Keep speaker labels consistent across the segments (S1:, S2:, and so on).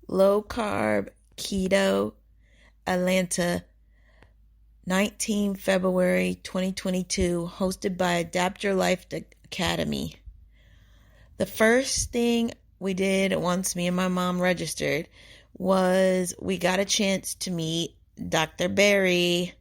S1: Low Carb Keto, Atlanta, 19 February 2022, hosted by Adapt Your Life Academy. The first thing we did once me and my mom registered was we got a chance to meet Dr. Berger.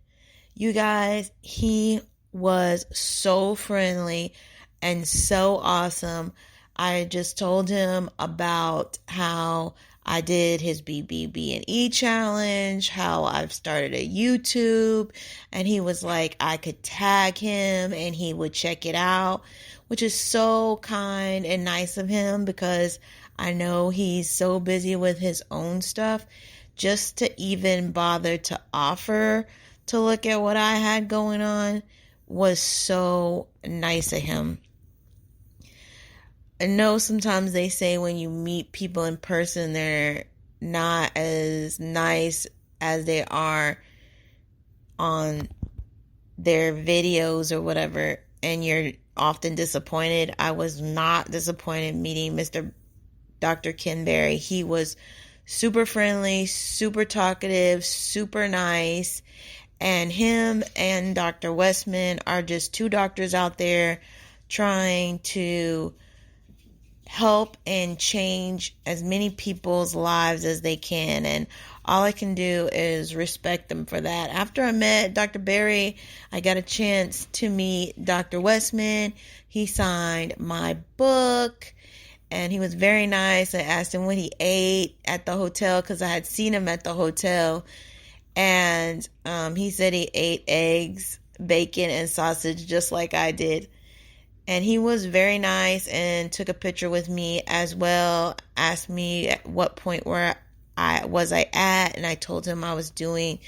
S1: You guys, he was so friendly and so awesome. I just told him about how I did his BBB&E challenge, how I've started a YouTube, and he was like, I could tag him and he would check it out, which is so kind and nice of him because I know he's so busy with his own stuff. Just to even bother to offer to look at what I had going on was so nice of him. I know sometimes they say when you meet people in person, they're not as nice as they are on their videos or whatever, and you're often disappointed. I was not disappointed meeting Dr. Ken Berry. He was super friendly, super talkative, super nice, and him and Dr. Westman are just two doctors out there trying to help and change as many people's lives as they can, and all I can do is respect them for that. After I met Dr. Berry, I got a chance to meet Dr. Westman. He signed my book and he was very nice. I asked him what he ate at the hotel because I had seen him at the hotel, and he said he ate eggs, bacon, and sausage just like I did. And he was very nice and took a picture with me as well, asked me at what point where I at, and I told him I was doing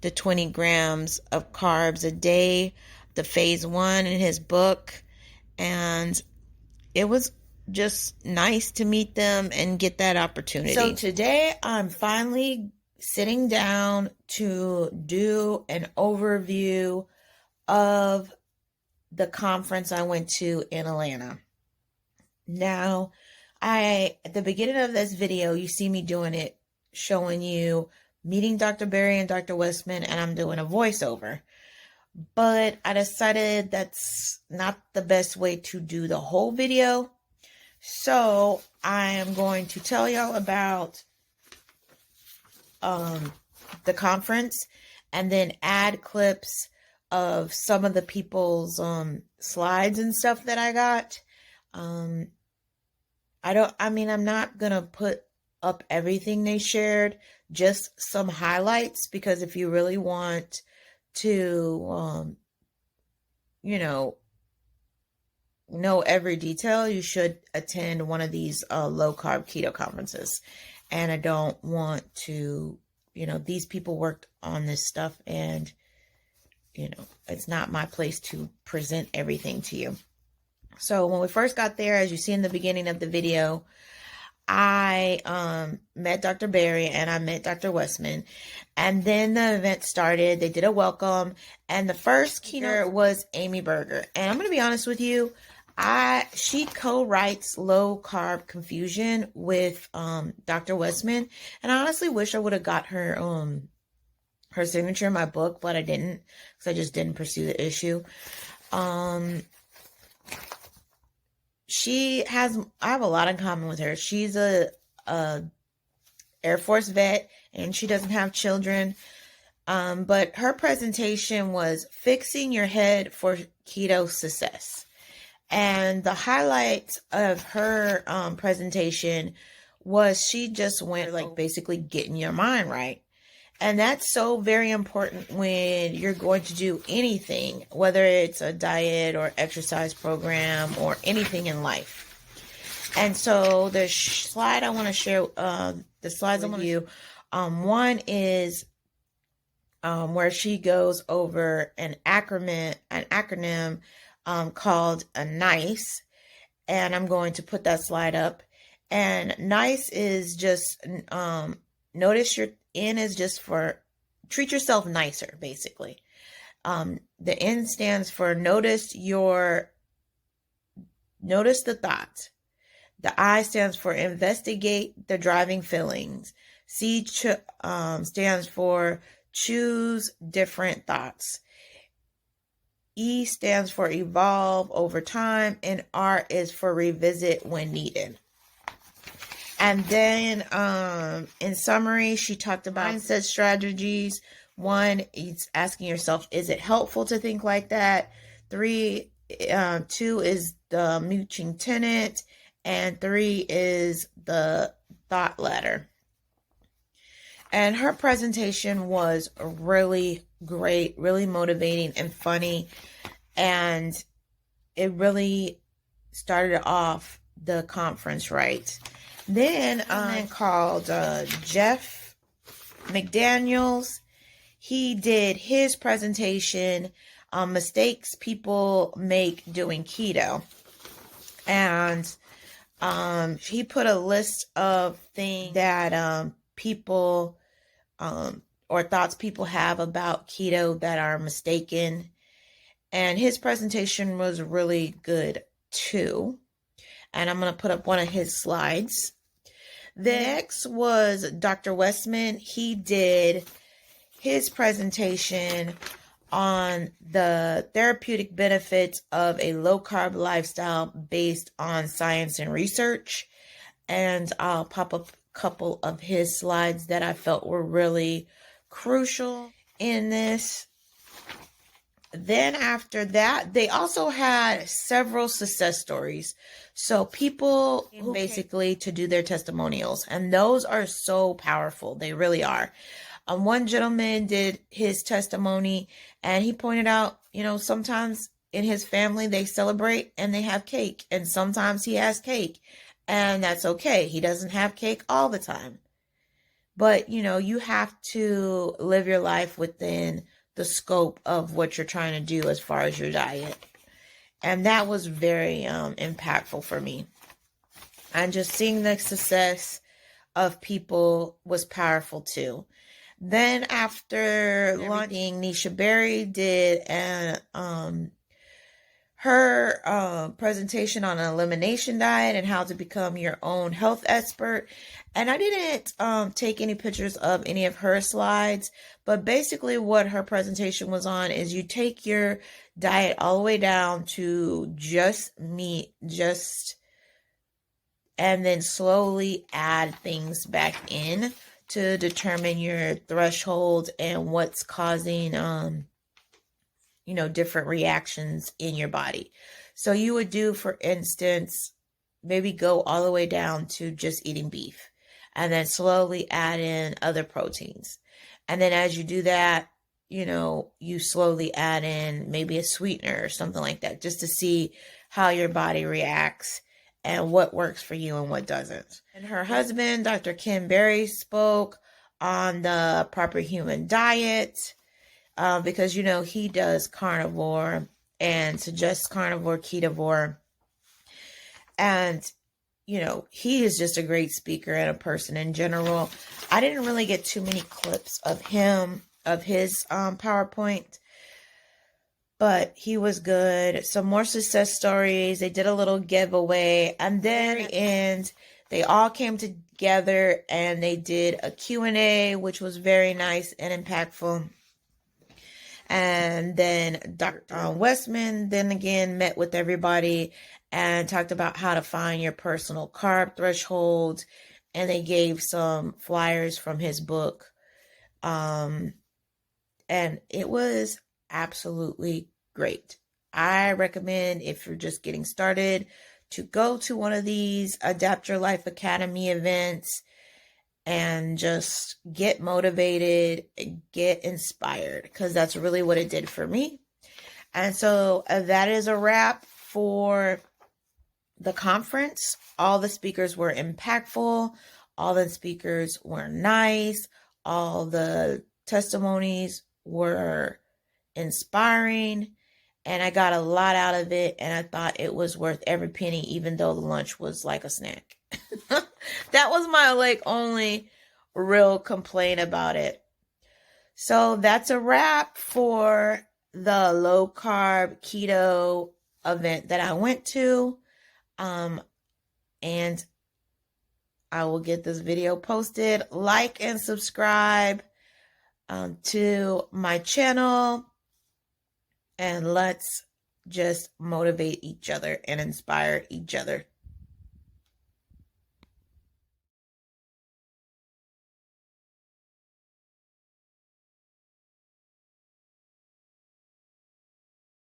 S1: the 20 grams of carbs a day, the phase 1 in his book, and it was just nice to meet them and get that opportunity. So today I'm finally sitting down to do an overview of the conference I went to in Atlanta. Now, at the beginning of this video, you see me doing it, showing you meeting Dr. Berry and Dr. Westman, and I'm doing a voiceover. But I decided that's not the best way to do the whole video. So I am going to tell y'all about the conference and then add clips of some of the people's slides and stuff that I got. I'm not gonna put up everything they shared, just some highlights, because if you really want to know every detail, you should attend one of these low carb keto conferences. And I don't want to, these people worked on this stuff, and it's not my place to present everything to you. So when we first got there, as you see in the beginning of the video, I met Dr. Berry and I met Dr. Westman. And then the event started. They did a welcome. And the first keynote was Amy Berger. And I'm going to be honest with you, she co-writes Low Carb Confusion with Dr. Westman. And I honestly wish I would have got her signature in my book, but I didn't, because I just didn't pursue the issue. I have a lot in common with her. She's a Air Force vet, and she doesn't have children. But her presentation was Fixing Your Head for Keto Success. And the highlight of her presentation was she just went basically getting your mind right. And that's so very important when you're going to do anything, whether it's a diet or exercise program or anything in life. And so the slide I want to share, the slides I'm going to you, one is where she goes over an acronym called a NICE, and I'm going to put that slide up. And NICE is just notice your N is just for treat yourself nicer, basically. The N stands for notice the thought. The I stands for investigate the driving feelings. C stands for choose different thoughts. E stands for evolve over time, and R is for revisit when needed. And then in summary, she talked about mindset strategies. 1 is asking yourself, is it helpful to think like that? 2 is the mooching tenet, and 3 is the thought ladder. And her presentation was really great, really motivating and funny. And it really started off the conference right. Then called Jeff McDaniels. He did his presentation on mistakes people make doing keto. And he put a list of things that people or thoughts people have about keto that are mistaken. And his presentation was really good too. And I'm going to put up one of his slides. The next was Dr. Westman. He did his presentation on the therapeutic benefits of a low-carb lifestyle based on science and research. And I'll pop up a couple of his slides that I felt were really crucial in this. Then after that, they also had several success stories. So people who basically to do their testimonials, and those are so powerful. They really are. One gentleman did his testimony, and he pointed out, sometimes in his family they celebrate and they have cake, and sometimes he has cake, and that's okay. He doesn't have cake all the time. But, you have to live your life within the scope of what you're trying to do as far as your diet. And that was very impactful for me. And just seeing the success of people was powerful too. Then after launching, Nisha Berry did her presentation on an elimination diet and how to become your own health expert. And I didn't take any pictures of any of her slides, but basically what her presentation was on is you take your diet all the way down to just meat, and then slowly add things back in to determine your threshold and what's causing different reactions in your body. So you would do, for instance, maybe go all the way down to just eating beef and then slowly add in other proteins. And then as you do that, you slowly add in maybe a sweetener or something like that, just to see how your body reacts and what works for you and what doesn't. And her husband, Dr. Ken Berry, spoke on the proper human diet. Because, he does carnivore and suggests carnivore, ketovore. And, he is just a great speaker and a person in general. I didn't really get too many clips of his PowerPoint, but he was good. Some more success stories. They did a little giveaway. And then at the end, they all came together and they did a Q&A, which was very nice and impactful. And then Dr. Westman then again met with everybody and talked about how to find your personal carb threshold. And they gave some flyers from his book. And it was absolutely great. I recommend, if you're just getting started, to go to one of these Adapt Your Life Academy events and just get motivated, get inspired, because that's really what it did for me. And so that is a wrap for the conference. All the speakers were impactful. All the speakers were nice. All the testimonies were inspiring. And I got a lot out of it. And I thought it was worth every penny, even though the lunch was like a snack. That was my only real complaint about it. So that's a wrap for the low carb keto event that I went to. and I will get this video posted. Like and subscribe to my channel, and let's just motivate each other and inspire each other.